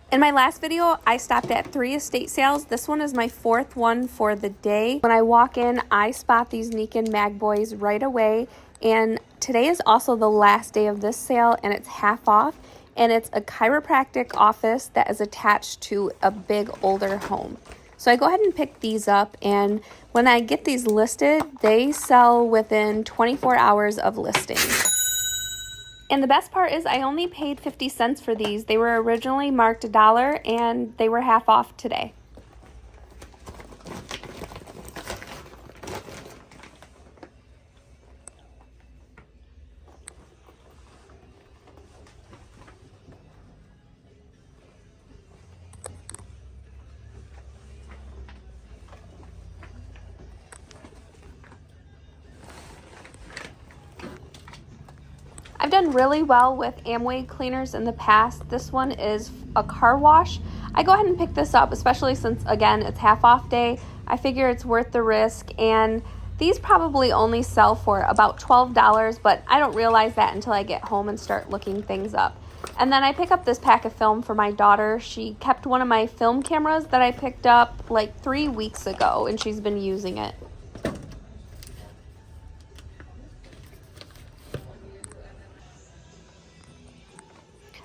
In my last video, I stopped at 3 estate sales. This one is my 4th one for the day. When I walk in, I spot these Nikin Mag Boys right away. And today is also the last day of this sale, and it's half off. And it's a chiropractic office that is attached to a big older home. So I go ahead and pick these up, and when I get these listed, they sell within 24 hours of listing. And the best part is I only paid 50 cents for these. They were originally marked $1 and they were half off today. I've done really well with Amway cleaners in the past. This one is a car wash. I go ahead and pick this up, especially since, again, it's half off day. I figure it's worth the risk, and these probably only sell for about $12, but I don't realize that until I get home and start looking things up. And then I pick up this pack of film for my daughter. She kept one of my film cameras that I picked up like 3 weeks ago, and she's been using it.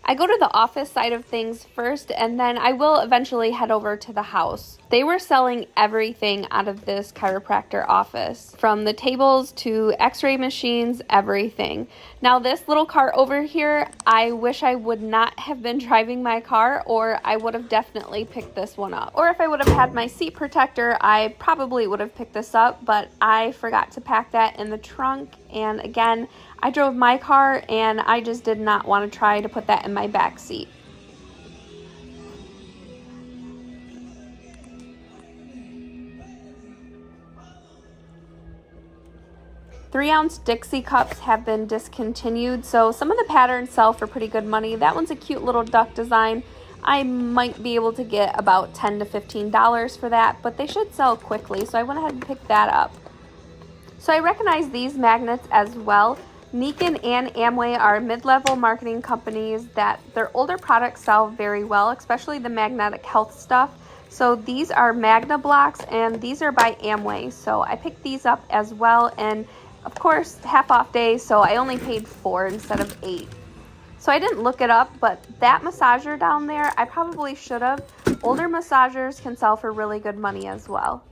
I go to the office side of things first, and then I will eventually head over to the house. They were selling everything out of this chiropractor office, from the tables to x-ray machines, everything. Now this little cart over here, I wish I would not have been driving my car, or I would have definitely picked this one up. Or if I would have had my seat protector, I probably would have picked this up, but I forgot to pack that in the trunk. And again, I drove my car, and I just did not want to try to put that in my back seat. Three-ounce Dixie cups have been discontinued, so some of the patterns sell for pretty good money. That one's a cute little duck design. I might be able to get about $10 to $15 for that, but they should sell quickly, so I went ahead and picked that up. So I recognize these magnets as well. Nikin and Amway are mid-level marketing companies that their older products sell very well, especially the magnetic health stuff. So these are Magna blocks, and these are by Amway. So I picked these up as well, and of course, half off day, so I only paid $4 instead of $8. So I didn't look it up, but that massager down there, I probably should have. Older massagers can sell for really good money as well.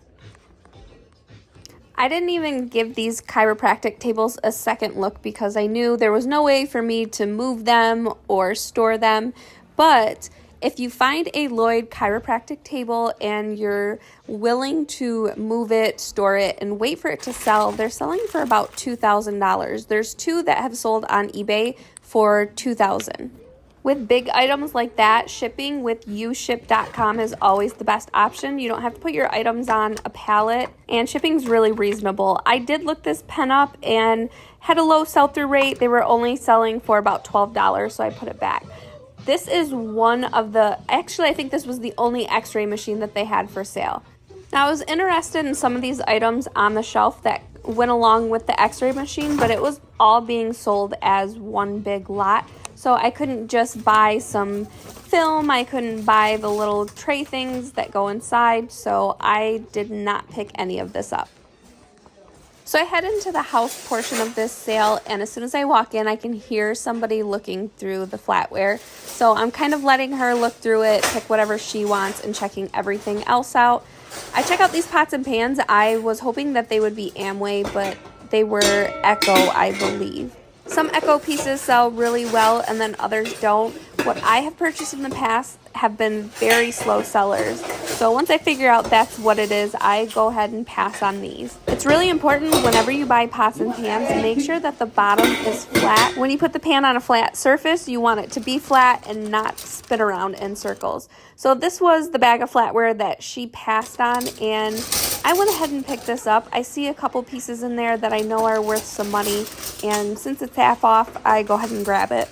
I didn't even give these chiropractic tables a second look because I knew there was no way for me to move them or store them. But if you find a Lloyd chiropractic table and you're willing to move it, store it, and wait for it to sell, they're selling for about $2,000. There's 2 that have sold on eBay for $2,000. With big items like that, shipping with uship.com is always the best option. You don't have to put your items on a pallet, and shipping's really reasonable. I did look this pen up and had a low sell-through rate. They were only selling for about $12, so I put it back. This is one of the, actually I think this was the only x-ray machine that they had for sale. Now I was interested in some of these items on the shelf that went along with the x-ray machine, but it was all being sold as one big lot. So I couldn't just buy some film, I couldn't buy the little tray things that go inside, so I did not pick any of this up. So I head into the house portion of this sale, and as soon as I walk in, I can hear somebody looking through the flatware. So I'm kind of letting her look through it, pick whatever she wants, and checking everything else out. I check out these pots and pans. I was hoping that they would be Amway, but they were Echo, I believe. Some Echo pieces sell really well, and then others don't. What I have purchased in the past have been very slow sellers. So once I figure out that's what it is, I go ahead and pass on these. It's really important whenever you buy pots and pans, make sure that the bottom is flat. When you put the pan on a flat surface, you want it to be flat and not spin around in circles. So this was the bag of flatware that she passed on, and I went ahead and picked this up. I see a couple pieces in there that I know are worth some money, and since it's half off, I go ahead and grab it.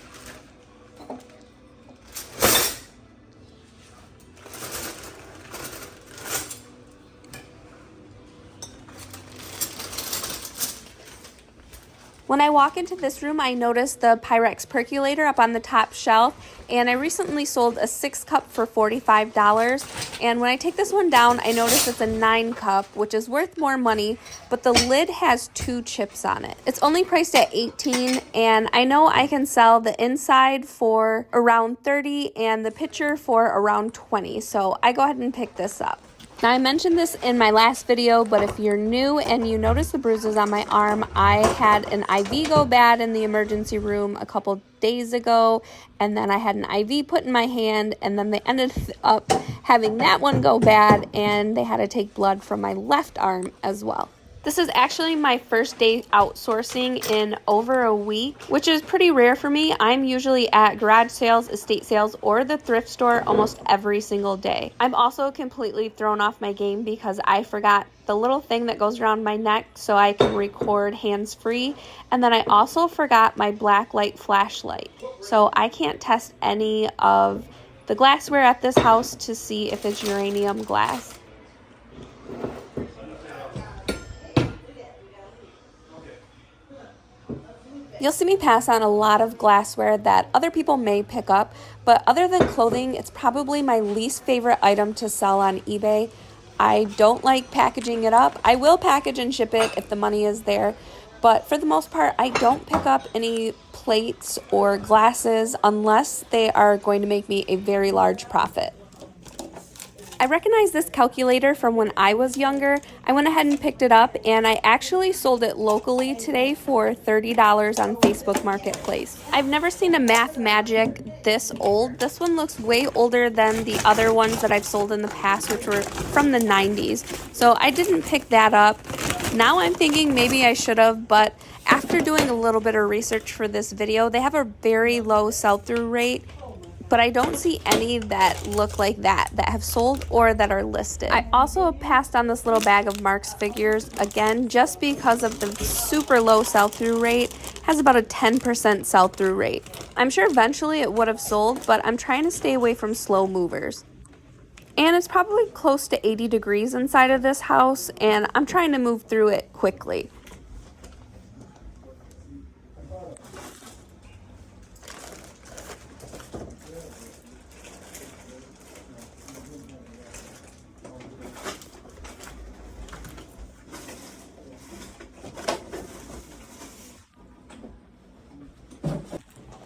When I walk into this room, I notice the Pyrex percolator up on the top shelf, and I recently sold a 6-cup for $45. And when I take this one down, I notice it's a 9-cup, which is worth more money, but the lid has 2 chips on it. It's only priced at $18, and I know I can sell the inside for around $30 and the pitcher for around $20, so I go ahead and pick this up. Now, I mentioned this in my last video, but if you're new and you notice the bruises on my arm, I had an IV go bad in the emergency room a couple days ago, and then I had an IV put in my hand, and then they ended up having that one go bad, and they had to take blood from my left arm as well. This is actually my first day outsourcing in over a week, which is pretty rare for me. I'm usually at garage sales, estate sales, or the thrift store almost every single day. I'm also completely thrown off my game because I forgot the little thing that goes around my neck so I can record hands-free. And then I also forgot my black light flashlight. So I can't test any of the glassware at this house to see if it's uranium glass. You'll see me pass on a lot of glassware that other people may pick up, but other than clothing, it's probably my least favorite item to sell on eBay. I don't like packaging it up. I will package and ship it if the money is there, but for the most part, I don't pick up any plates or glasses unless they are going to make me a very large profit. I recognize this calculator from when I was younger. I went ahead and picked it up, and I actually sold it locally today for $30 on Facebook Marketplace. I've never seen a Math Magic this old. This one looks way older than the other ones that I've sold in the past, which were from the 90s. So I didn't pick that up. Now I'm thinking maybe I should have, but after doing a little bit of research for this video, they have a very low sell-through rate. But I don't see any that look like that have sold or that are listed. I also passed on this little bag of Mark's figures, again, just because of the super low sell-through rate. It has about a 10% sell-through rate. I'm sure eventually it would have sold, but I'm trying to stay away from slow movers. And it's probably close to 80 degrees inside of this house, and I'm trying to move through it quickly.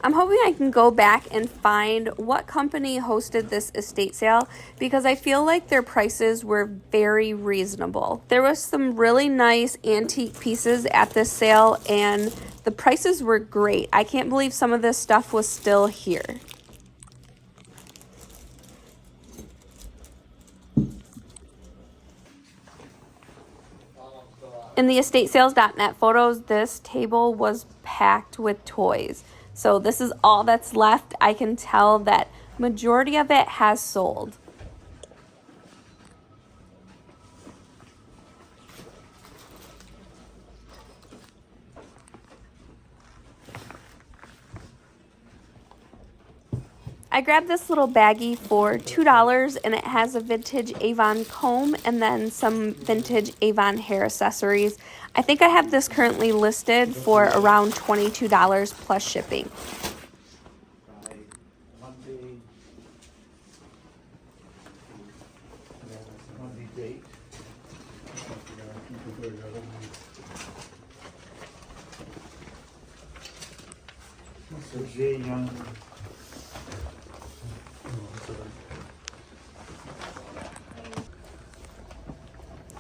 I'm hoping I can go back and find what company hosted this estate sale because I feel like their prices were very reasonable. There was some really nice antique pieces at this sale and the prices were great. I can't believe some of this stuff was still here. In the estatesales.net photos, this table was packed with toys. So this is all that's left. I can tell that majority of it has sold. I grabbed this little baggie for $2 and it has a vintage Avon comb and then some vintage Avon hair accessories. I think I have this currently listed for around $22 plus shipping.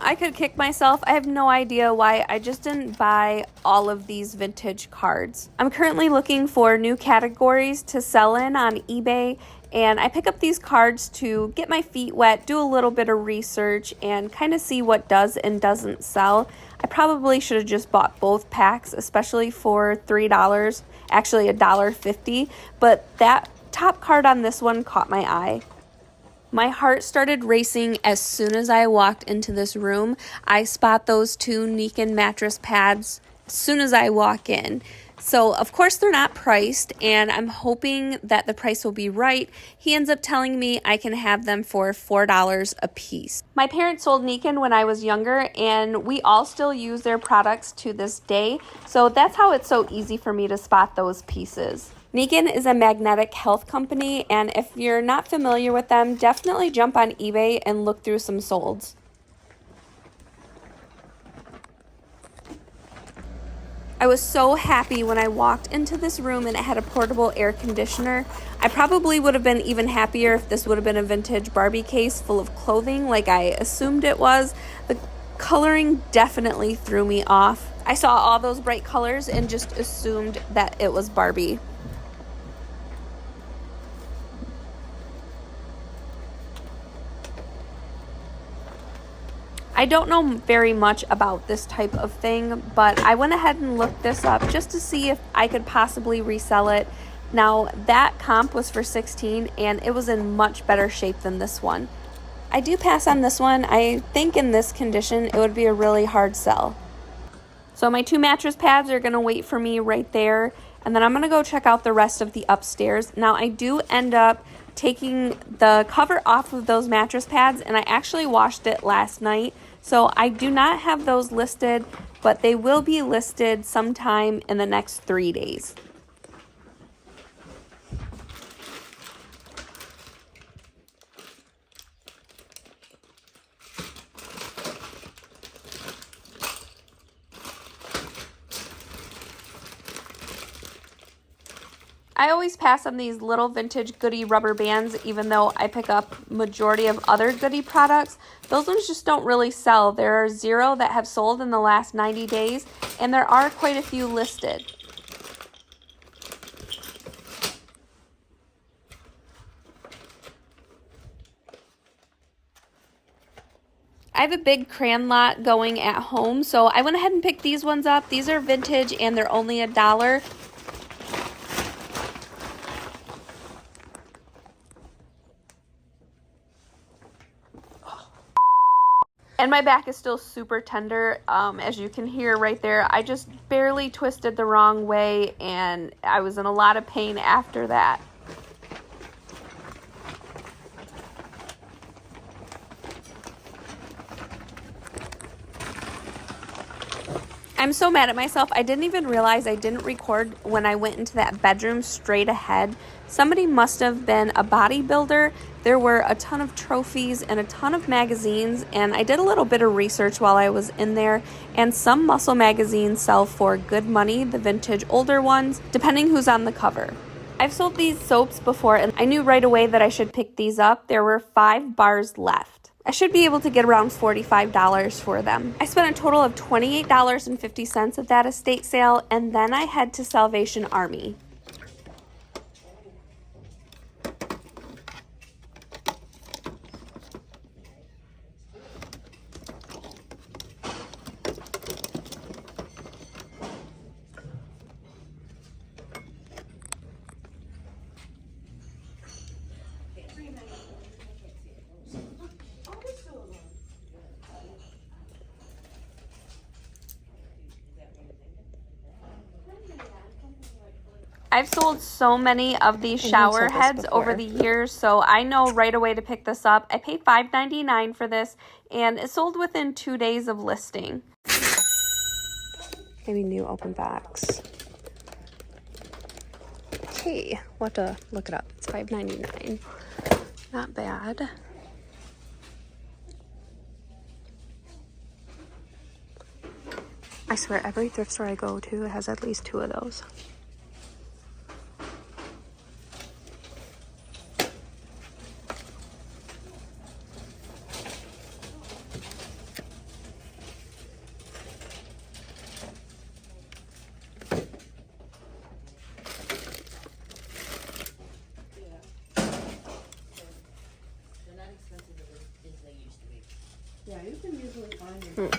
I could kick myself. I have no idea why I just didn't buy all of these vintage cards. I'm currently looking for new categories to sell in on eBay, and I pick up these cards to get my feet wet, do a little bit of research, and kind of see what does and doesn't sell. I probably should have just bought both packs, especially for $3, actually $1.50, but that top card on this one caught my eye. My heart started racing as soon as I walked into this room. I spot those two Niken mattress pads as soon as I walk in. So, of course, they're not priced, and I'm hoping that the price will be right. He ends up telling me I can have them for $4 a piece. My parents sold Nikan when I was younger, and we all still use their products to this day. So that's how it's so easy for me to spot those pieces. Nikan is a magnetic health company, and if you're not familiar with them, definitely jump on eBay and look through some solds. I was so happy when I walked into this room and it had a portable air conditioner. I probably would have been even happier if this would have been a vintage Barbie case full of clothing like I assumed it was. The coloring definitely threw me off. I saw all those bright colors and just assumed that it was Barbie. I don't know very much about this type of thing, but I went ahead and looked this up just to see if I could possibly resell it. Now, that comp was for $16, and it was in much better shape than this one. I do pass on this one. I think in this condition, it would be a really hard sell. So my 2 mattress pads are going to wait for me right there, and then I'm going to go check out the rest of the upstairs. Now, I do end up taking the cover off of those mattress pads, and I actually washed it last night. So I do not have those listed, but they will be listed sometime in the next 3 days. I always pass on these little vintage Goodie rubber bands, even though I pick up majority of other Goodie products. Those ones just don't really sell. There are 0 that have sold in the last 90 days, and there are quite a few listed. I have a big crayon lot going at home, so I went ahead and picked these ones up. These are vintage, and they're only $1. And my back is still super tender, as you can hear right there. I just barely twisted the wrong way, and I was in a lot of pain after that. I'm so mad at myself. I didn't even realize I didn't record when I went into that bedroom straight ahead. Somebody must have been a bodybuilder. There were a ton of trophies and a ton of magazines, and I did a little bit of research while I was in there, and some muscle magazines sell for good money, the vintage older ones, depending who's on the cover. I've sold these soaps before, and I knew right away that I should pick these up. There were 5 bars left. I should be able to get around $45 for them. I spent a total of $28.50 at that estate sale, and then I head to Salvation Army. I've sold so many of these shower heads over the years, so I know right away to pick this up. I paid $5.99 for this, and it sold within 2 days of listing. Maybe new open box. Okay, we'll have to look it up. It's $5.99. Not bad. I swear, every thrift store I go to has at least 2 of those. Yeah, you can usually find them.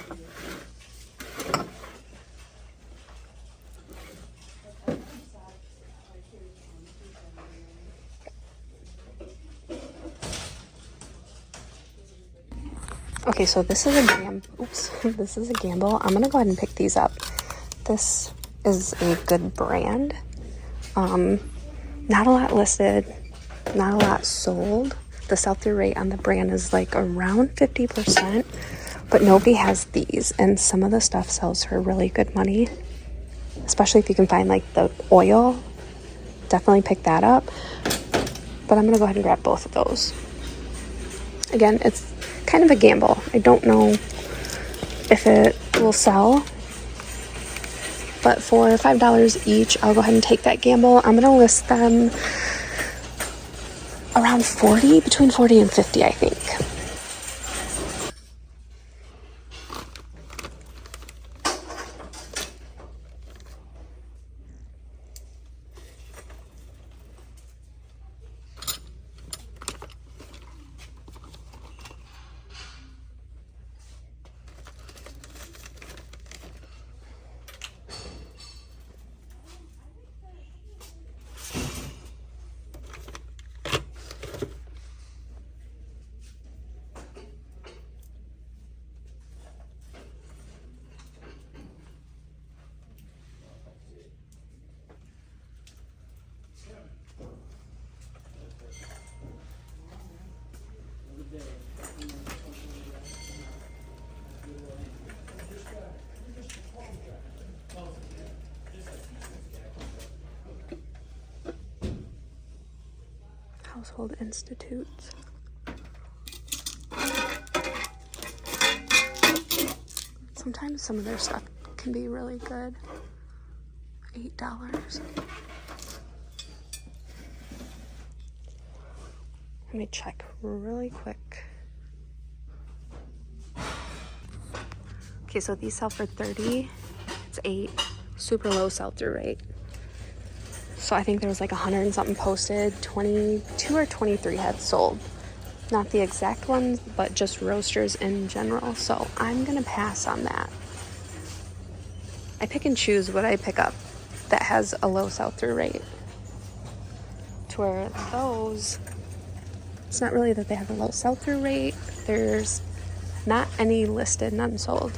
Okay, so this is a this is a gamble. I'm gonna go ahead and pick these up. This is a good brand. Not a lot listed, not a lot sold. The sell-through rate on the brand is like around 50%, but nobody has these, and some of the stuff sells for really good money, especially if you can find like the oil. Definitely pick that up, but I'm gonna go ahead and grab both of those. Again, it's kind of a gamble. I don't know if it will sell, but for $5 each, I'll go ahead and take that gamble. I'm gonna list them around 40, between 40 and 50, I think. Household Institutes. Sometimes some of their stuff can be really good. $8. Let me check really quick. Okay, so these sell for $30. It's $8. Super low sell-through rate. So I think there was like 100 and something posted. 22 or 23 had sold. Not the exact ones, but just roasters in general. So I'm gonna pass on that. I pick and choose what I pick up that has a low sell-through rate. To where those, it's not really that they have a low sell-through rate. There's not any listed, none sold.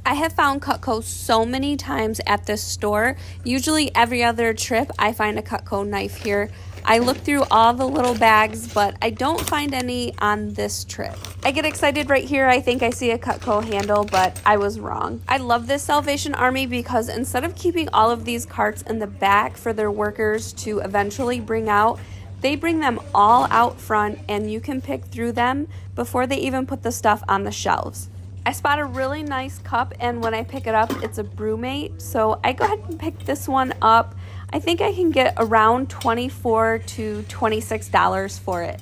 I have found Cutco so many times at this store. Usually every other trip I find a Cutco knife here. I look through all the little bags, but I don't find any on this trip. I get excited right here. I think I see a Cutco handle, but I was wrong. I love this Salvation Army because instead of keeping all of these carts in the back for their workers to eventually bring out, they bring them all out front and you can pick through them before they even put the stuff on the shelves. I spot a really nice cup, and when I pick it up, it's a BrewMate, so I go ahead and pick this one up. I think I can get around $24 to $26 for it.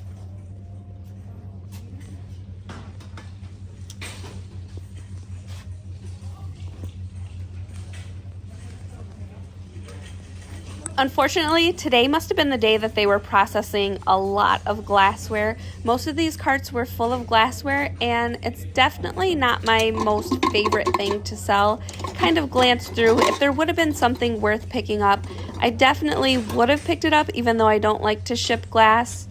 Unfortunately, today must have been the day that they were processing a lot of glassware. Most of these carts were full of glassware, and it's definitely not my most favorite thing to sell. Kind of glanced through. If there would have been something worth picking up, I definitely would have picked it up, even though I don't like to ship glass.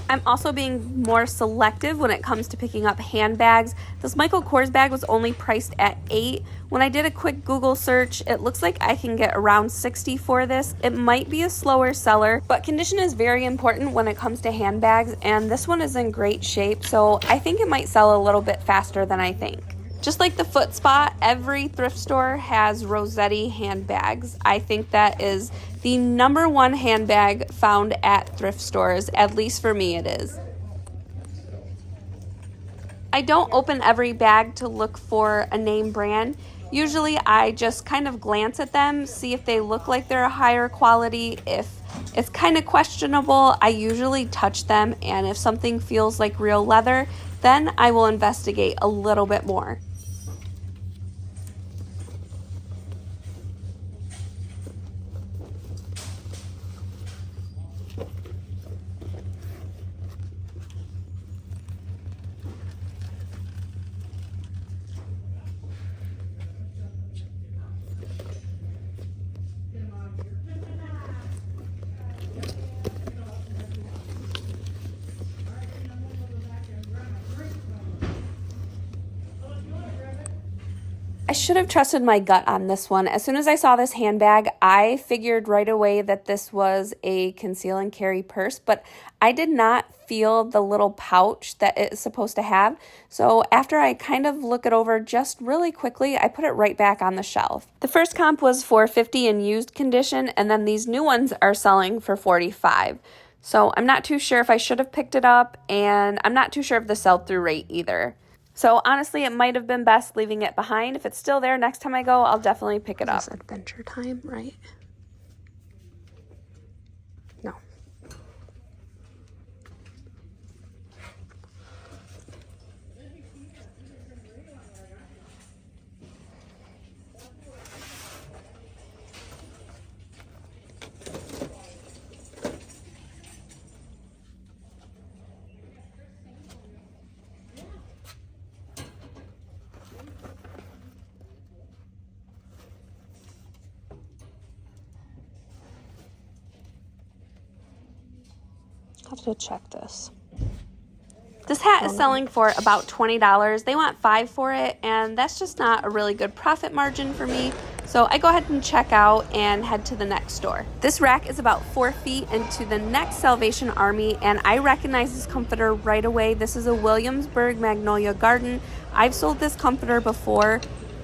I'm also being more selective when it comes to picking up handbags. This Michael Kors bag was only priced at $8. When I did a quick Google search, it looks like I can get around $60 for this. It might be a slower seller, but condition is very important when it comes to handbags, and this one is in great shape, so I think it might sell a little bit faster than I think. Just like the Foot Spa, every thrift store has Rossetti handbags. I think that is the #1 handbag found at thrift stores, at least for me it is. I don't open every bag to look for a name brand. Usually I just kind of glance at them, see if they look like they're a higher quality. If it's kind of questionable, I usually touch them, and if something feels like real leather, then I will investigate a little bit more. I should have trusted my gut on this one. As soon as I saw this handbag, I figured right away that this was a conceal and carry purse, but I did not feel the little pouch that it's supposed to have. So after I kind of look it over just really quickly, I put it right back on the shelf. The first comp was $4.50 in used condition, and then these new ones are selling for $45. So I'm not too sure if I should have picked it up, and I'm not too sure of the sell-through rate either. So honestly, it might have been best leaving it behind. If it's still there next time I go, I'll definitely pick it up. Is this adventure time, right? No. I'll have to check this. This hat is selling for about $20. They want $5 for it, and that's just not a really good profit margin for me. So I go ahead and check out and head to the next store. This rack is about 4 feet into the next Salvation Army, and I recognize this comforter right away. This is a Williamsburg Magnolia Garden. I've sold this comforter before.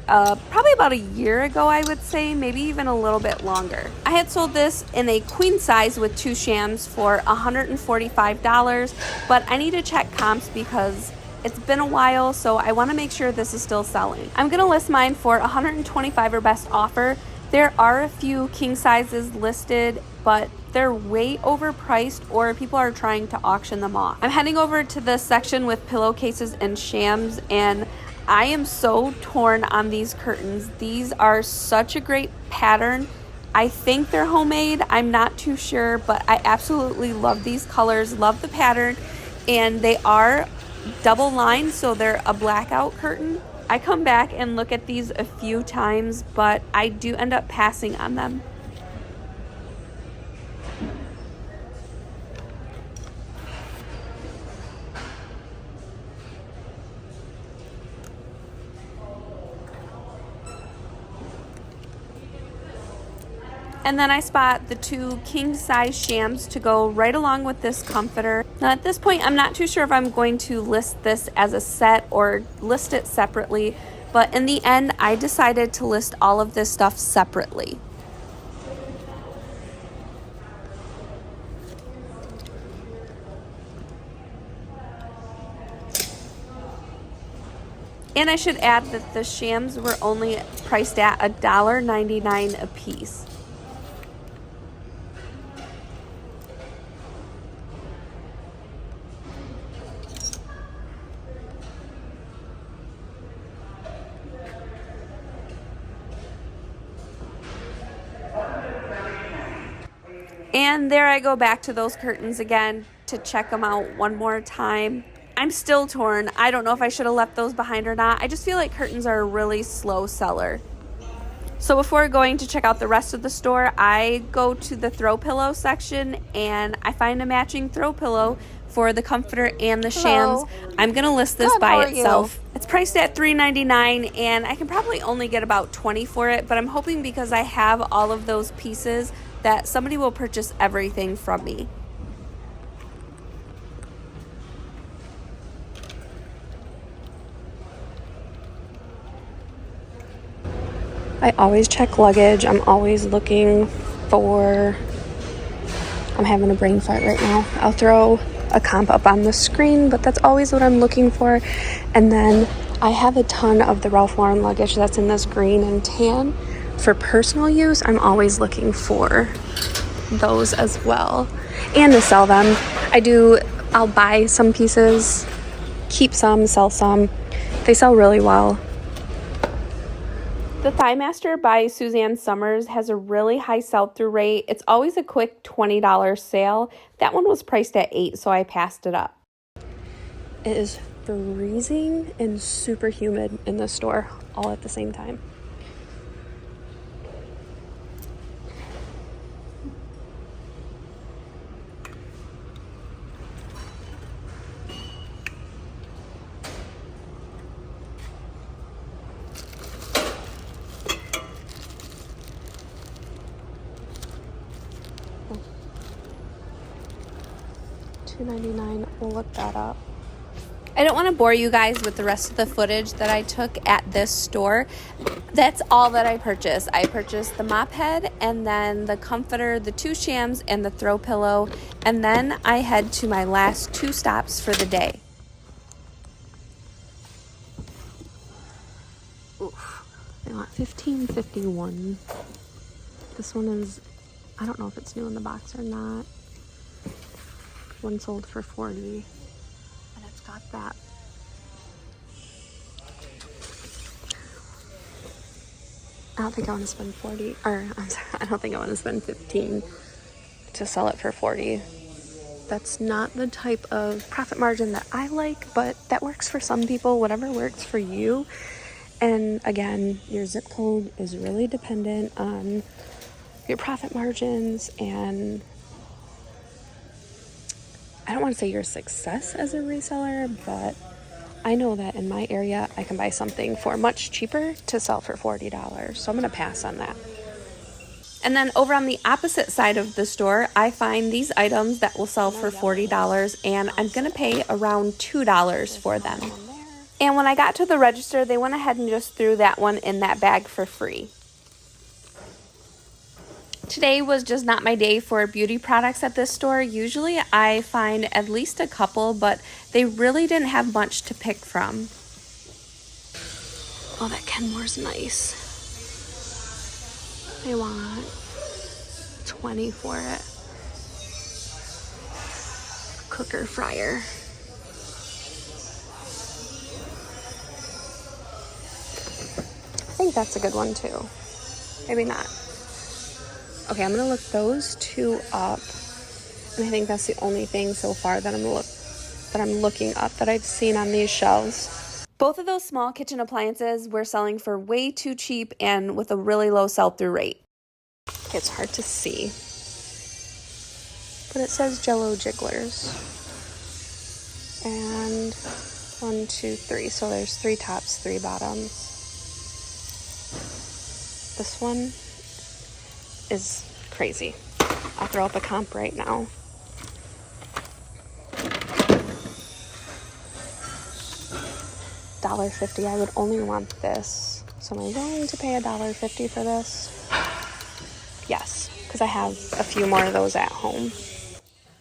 Probably about a year ago, I would say, maybe even a little bit longer. I had sold this in a queen size with 2 shams for $145, but I need to check comps because it's been a while, so I want to make sure this is still selling. I'm going to list mine for $125 or best offer. There are a few king sizes listed, but they're way overpriced or people are trying to auction them off. I'm heading over to the section with pillowcases and shams, and I am so torn on these curtains. These are such a great pattern. I think they're homemade. I'm not too sure, but I absolutely love these colors, love the pattern, and they are double lined, so they're a blackout curtain. I come back and look at these a few times, but I do end up passing on them. And then I spot the 2 king size shams to go right along with this comforter. Now at this point, I'm not too sure if I'm going to list this as a set or list it separately, but in the end, I decided to list all of this stuff separately. And I should add that the shams were only priced at $1.99 a piece. And there I go back to those curtains again to check them out one more time. I'm still torn. I don't know if I should have left those behind or not. I just feel like curtains are a really slow seller. So before going to check out the rest of the store, I go to the throw pillow section and I find a matching throw pillow for the comforter and the shams. I'm gonna list this by itself. It's priced at $3.99 and I can probably only get about 20 for it, but I'm hoping because I have all of those pieces that somebody will purchase everything from me. I always check luggage. I'm always looking for, I'm having a brain fart right now. I'll throw a comp up on the screen, but that's always what I'm looking for. And then I have a ton of the Ralph Lauren luggage that's in this green and tan. For personal use, I'm always looking for those as well. And to sell them. I'll buy some pieces, keep some, sell some. They sell really well. The Thigh Master by Suzanne Summers has a really high sell-through rate. It's always a quick $20 sale. That one was priced at $8, so I passed it up. It is freezing and super humid in the store all at the same time. $2.99. We'll look that up. I don't want to bore you guys with the rest of the footage that I took at this store. That's all that I purchased. I purchased the mop head and then the comforter, the 2 shams, and the throw pillow. And then I head to my last 2 stops for the day. Oof. I want $15.51. This one is, I don't know if it's new in the box or not. One sold for $40. And it's got that. I don't think I want to spend I don't think I want to spend 15 to sell it for 40. That's not the type of profit margin that I like, but that works for some people, whatever works for you. And again, your zip code is really dependent on your profit margins and I don't want to say your success as a reseller, but I know that in my area, I can buy something for much cheaper to sell for $40. So I'm going to pass on that. And then over on the opposite side of the store, I find these items that will sell for $40, and I'm going to pay around $2 for them. And when I got to the register, they went ahead and just threw that one in that bag for free. Today was just not my day for beauty products at this store. Usually I find at least a couple, but they really didn't have much to pick from. Oh, that Kenmore's nice. I want $20 for it. Cooker fryer. I think that's a good one too. Maybe not. Okay, I'm gonna look those 2 up, and I think that's the only thing so far that I'm looking up that I've seen on these shelves. Both of those small kitchen appliances were selling for way too cheap and with a really low sell-through rate. It's hard to see, but it says Jello Jigglers, and 1, 2, 3. So there's 3 tops, 3 bottoms. This one is crazy. I'll throw up a comp right now. $1.50. I would only want this. So am I willing to pay $1.50 for this? Yes, because I have a few more of those at home.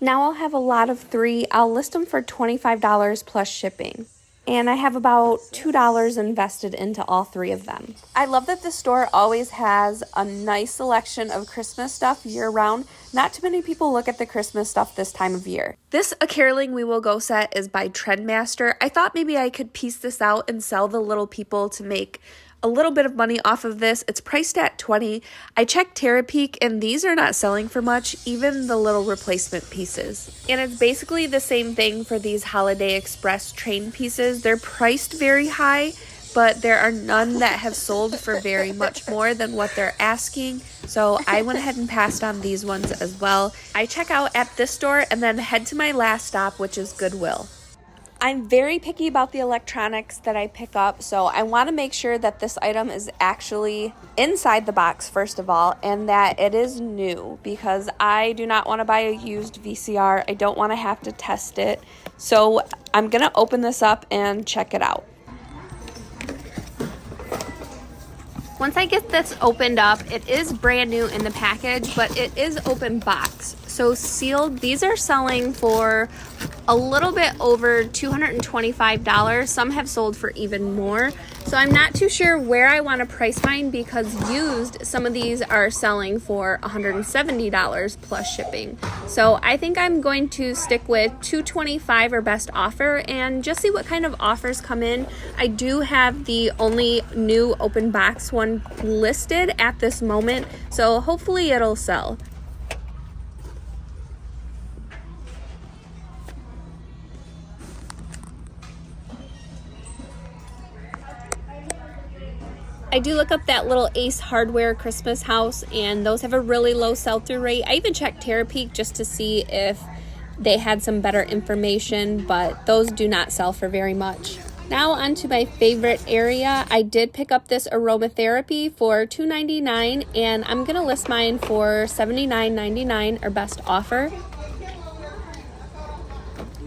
Now I'll have a lot of 3. I'll list them for $25 plus shipping. And I have about $2 invested into all 3 of them. I love that the store always has a nice selection of Christmas stuff year-round. Not too many people look at the Christmas stuff this time of year. This A Caroling We Will Go set is by Trendmaster. I thought maybe I could piece this out and sell the little people to make a little bit of money off of this. It's priced at $20. I checked Terapeak and these are not selling for much, even the little replacement pieces. And it's basically the same thing for these Holiday Express train pieces. They're priced very high, but there are none that have sold for very much more than what they're asking. So I went ahead and passed on these ones as well. I check out at this store and then head to my last stop, which is Goodwill. I'm very picky about the electronics that I pick up, so I want to make sure that this item is actually inside the box, first of all, and that it is new, because I do not want to buy a used VCR. I don't want to have to test it. So I'm going to open this up and check it out. Once I get this opened up, it is brand new in the package, but it is open box. So sealed, these are selling for a little bit over $225. Some have sold for even more. So I'm not too sure where I want to price mine, because used, some of these are selling for $170 plus shipping. So I think I'm going to stick with $225 or best offer and just see what kind of offers come in. I do have the only new open box one listed at this moment, so hopefully it'll sell. I do look up that little Ace Hardware Christmas house, and those have a really low sell-through rate. I even checked Terapeak just to see if they had some better information, but those do not sell for very much. Now on to my favorite area. I did pick up this aromatherapy for $2.99, and I'm going to list mine for $79.99 or best offer.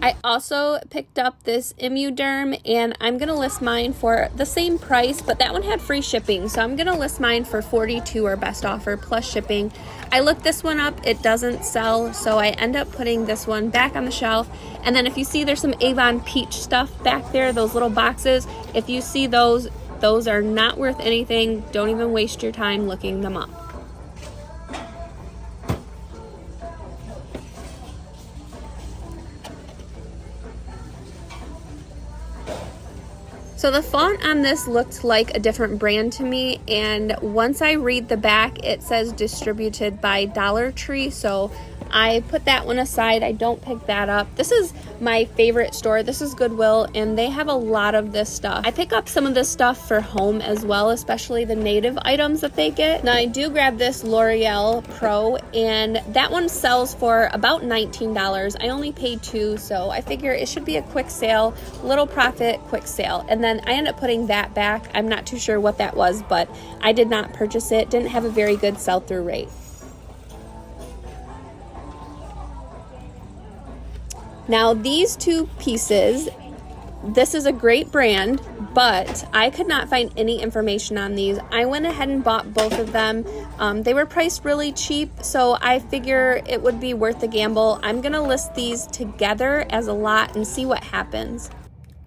I also picked up this Immuderm, and I'm going to list mine for the same price, but that one had free shipping, so I'm going to list mine for $42 or best offer plus shipping. I looked this one up, it doesn't sell, so I end up putting this one back on the shelf. And then if you see there's some Avon Peach stuff back there, those little boxes, if you see those are not worth anything. Don't even waste your time looking them up. So the font on this looked like a different brand to me, and once I read the back, it says distributed by Dollar Tree, so I put that one aside. I don't pick that up. This is my favorite store. This is Goodwill, and they have a lot of this stuff. I pick up some of this stuff for home as well, especially the native items that they get. Now I do grab this L'Oreal Pro, and that one sells for about $19. I only paid $2, so I figure it should be a quick sale, little profit, quick sale. And then I end up putting that back. I'm not too sure what that was, but I did not purchase it. Didn't have a very good sell-through rate. Now these two pieces, this is a great brand, but I could not find any information on these. I went ahead and bought both of them. They were priced really cheap, so I figure it would be worth the gamble. I'm gonna list these together as a lot and see what happens.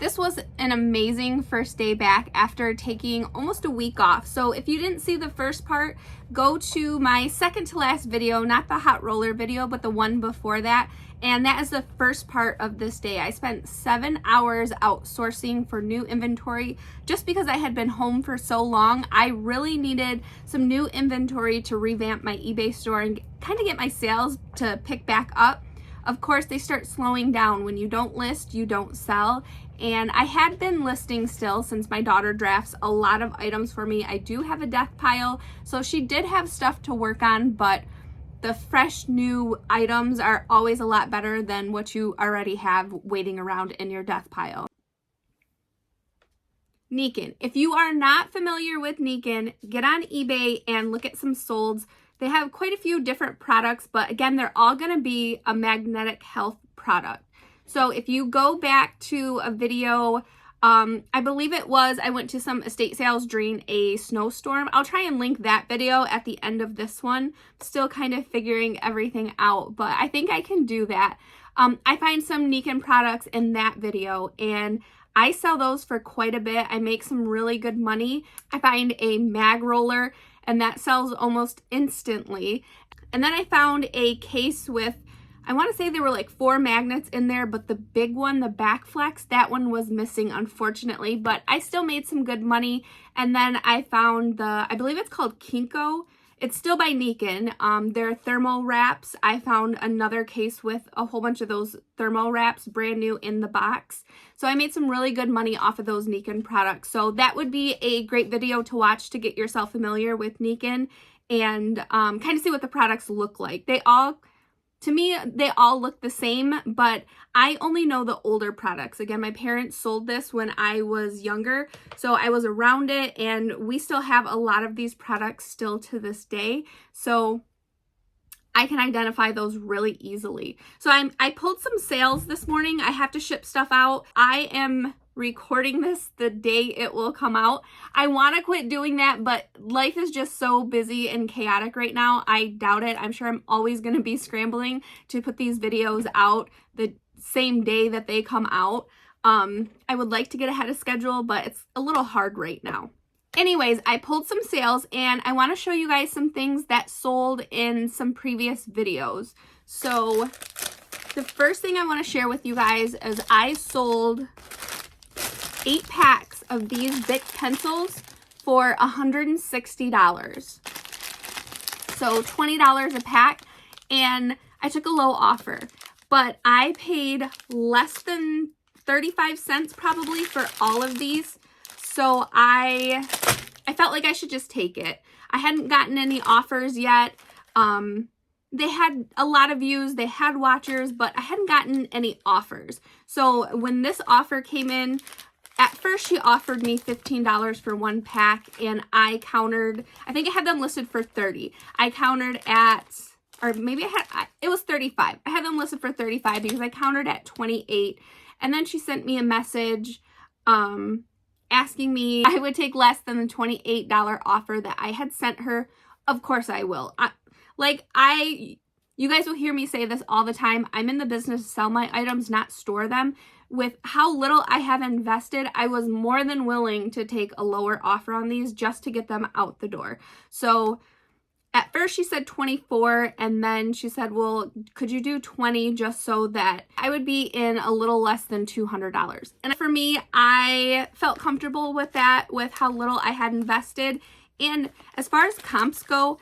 This was an amazing first day back after taking almost a week off. So if you didn't see the first part, go to my second to last video, not the hot roller video, but the one before that. And that is the first part of this day. I spent 7 hours outsourcing for new inventory just because I had been home for so long. I really needed some new inventory to revamp my eBay store and kind of get my sales to pick back up. Of course, they start slowing down. When you don't list, you don't sell. And I had been listing still since my daughter drafts a lot of items for me. I do have a death pile, so she did have stuff to work on, but the fresh new items are always a lot better than what you already have waiting around in your death pile. Nikken. If you are not familiar with Nikken, get on eBay and look at some solds. They have quite a few different products, but again, they're all going to be a magnetic health product. So if you go back to a video, I believe it was, I went to some estate sales during a snowstorm. I'll try and link that video at the end of this one. Still kind of figuring everything out, but I think I can do that. I find some Nikken products in that video, and I sell those for quite a bit. I make some really good money. I find a mag roller, and that sells almost instantly. And then I found a case with, I want to say there were like 4 magnets in there, but the big one, the back flex, that one was missing, unfortunately, but I still made some good money. And then I found I believe it's called Kinko. It's still by Nikken. They're thermal wraps. I found another case with a whole bunch of those thermal wraps, brand new in the box. So I made some really good money off of those Nikken products. So that would be a great video to watch to get yourself familiar with Nikken and kind of see what the products look like. To me, they all look the same, but I only know the older products. Again, my parents sold this when I was younger, so I was around it, and we still have a lot of these products still to this day, so I can identify those really easily. So I pulled some sales this morning. I have to ship stuff out. I am recording this the day it will come out. I want to quit doing that, but life is just so busy and chaotic right now. I doubt it. I'm sure I'm always going to be scrambling to put these videos out the same day that they come out. I would like to get ahead of schedule, but it's a little hard right now. Anyways, I pulled some sales, and I want to show you guys some things that sold in some previous videos. So the first thing I want to share with you guys is I sold 8 packs of these Bic pencils for $160. So $20 a pack, and I took a low offer, but I paid less than 35 cents probably for all of these. So I felt like I should just take it. I hadn't gotten any offers yet. They had a lot of views, they had watchers, but I hadn't gotten any offers. So when this offer came in, at first she offered me $15 for 1 pack, and I countered, I think I had them listed for $30. I countered at or maybe it was 35. I had them listed for 35 because I countered at 28. And then she sent me a message asking me I would take less than the $28 offer that I had sent her. Of course I will. You guys will hear me say this all the time. I'm in the business to sell my items, not store them. With how little I have invested, I was more than willing to take a lower offer on these just to get them out the door. So at first she said 24, and then she said, well, could you do 20 just so that I would be in a little less than $200? And for me, I felt comfortable with that, with how little I had invested. And as far as comps go,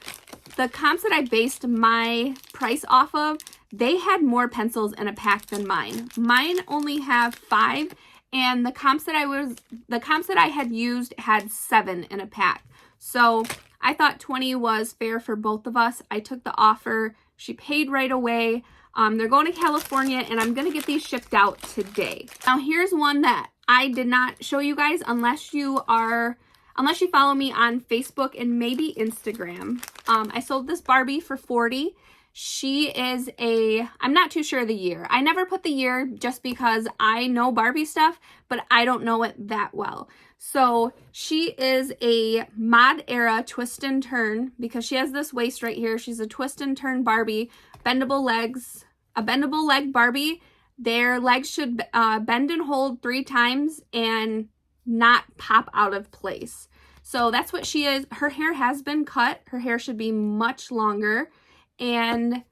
the comps that I based my price off of, they had more pencils in a pack than mine. Mine only have 5, and the comps that I had used had 7 in a pack. So I thought 20 was fair for both of us. I took the offer. She paid right away. They're going to California, and I'm going to get these shipped out today. Now, here's one that I did not show you guys unless you follow me on Facebook and maybe Instagram. I sold this Barbie for $40. She is I'm not too sure the year. I never put the year just because I know Barbie stuff, but I don't know it that well. So she is a mod era twist and turn because she has this waist right here. She's a twist and turn Barbie, bendable legs, a bendable leg Barbie. Their legs should bend and hold 3 times and not pop out of place. So that's what she is. Her hair has been cut. Her hair should be much longer. And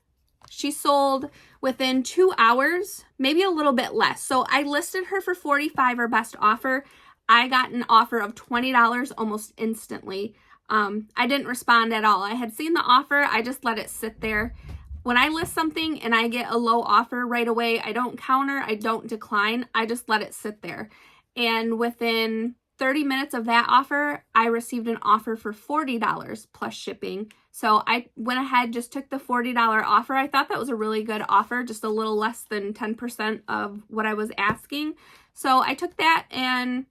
she sold within 2 hours, maybe a little bit less. So I listed her for $45, her best offer. I got an offer of $20 almost instantly. I didn't respond at all. I had seen the offer. I just let it sit there. When I list something and I get a low offer right away, I don't counter, I don't decline. I just let it sit there. And within 30 minutes of that offer, I received an offer for $40 plus shipping. So I went ahead, just took the $40 offer. I thought that was a really good offer, just a little less than 10% of what I was asking. So I took that and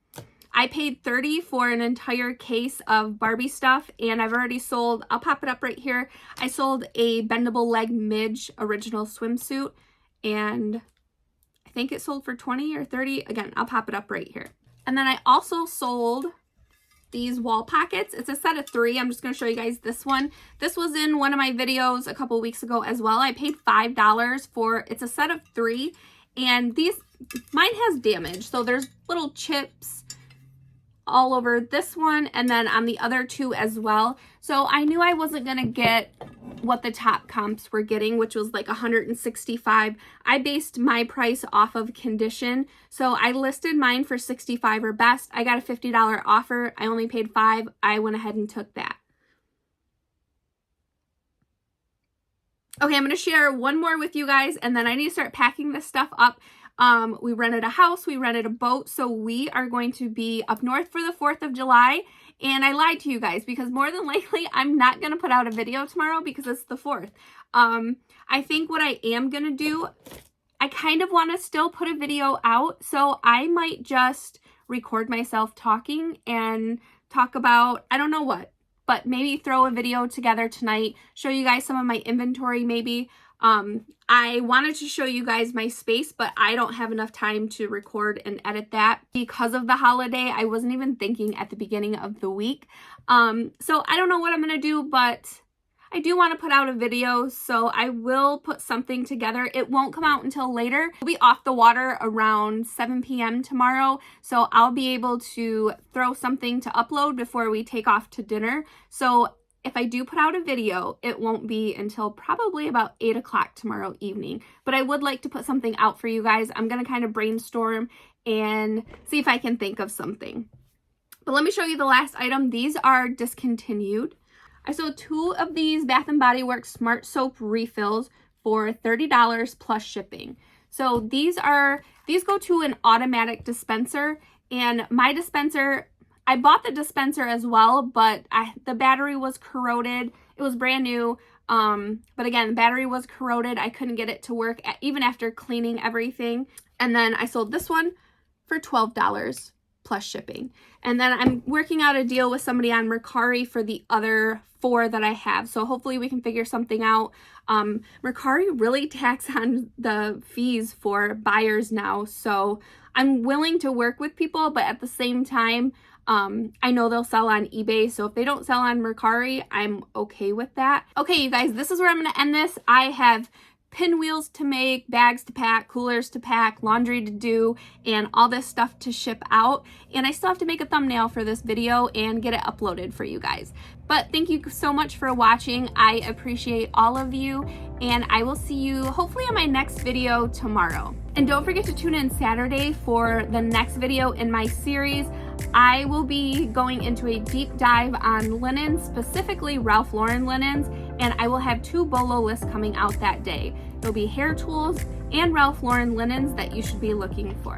I paid $30 for an entire case of Barbie stuff. And I've already sold, I'll pop it up right here. I sold a bendable leg midge original swimsuit, and I think it sold for 20 or 30. Again, I'll pop it up right here. And then I also sold these wall pockets. It's a set of 3. I'm just going to show you guys this one. This was in one of my videos a couple weeks ago as well. I paid $5 for, it's a set of 3. And mine has damage. So there's little chips all over this one and then on the other 2 as well. So I knew I wasn't going to get what the top comps were getting, which was like $165. I based my price off of condition. So I listed mine for $65 or best. I got a $50 offer. I only paid $5. I went ahead and took that. Okay, I'm going to share one more with you guys, and then I need to start packing this stuff up. We rented a house, we rented a boat, so we are going to be up north for the 4th of July. And I lied to you guys because more than likely I'm not going to put out a video tomorrow because it's the 4th. I think what I am going to do, I kind of want to still put a video out, so I might just record myself talking and talk about, I don't know what, but maybe throw a video together tonight, show you guys some of my inventory maybe. I wanted to show you guys my space, but I don't have enough time to record and edit that because of the holiday. I wasn't even thinking at the beginning of the week. So I don't know what I'm going to do, but I do want to put out a video, so I will put something together. It won't come out until later. We'll be off the water around 7 p.m. tomorrow, so I'll be able to throw something to upload before we take off to dinner. So if I do put out a video, it won't be until probably about 8 o'clock tomorrow evening. But I would like to put something out for you guys. I'm going to kind of brainstorm and see if I can think of something. But let me show you the last item. These are discontinued. I sold 2 of these Bath & Body Works Smart Soap refills for $30 plus shipping. So these go to an automatic dispenser, and my dispenser, I bought the dispenser as well, but the battery was corroded. It was brand new, but again, the battery was corroded. I couldn't get it to work even after cleaning everything. And then I sold this one for $12 plus shipping. And then I'm working out a deal with somebody on Mercari for the other 4 that I have. So hopefully we can figure something out. Mercari really tacks on the fees for buyers now. So I'm willing to work with people, but at the same time, I know they'll sell on eBay. So if they don't sell on Mercari, I'm okay with that. Okay, you guys, this is where I'm going to end this. I have pinwheels to make, bags to pack, coolers to pack, laundry to do, and all this stuff to ship out. And I still have to make a thumbnail for this video and get it uploaded for you guys. But thank you so much for watching. I appreciate all of you, and I will see you hopefully in my next video tomorrow. And don't forget to tune in Saturday for the next video in my series. I will be going into a deep dive on linens, specifically Ralph Lauren linens, and I will have 2 Bolo lists coming out that day. It'll be hair tools and Ralph Lauren linens that you should be looking for.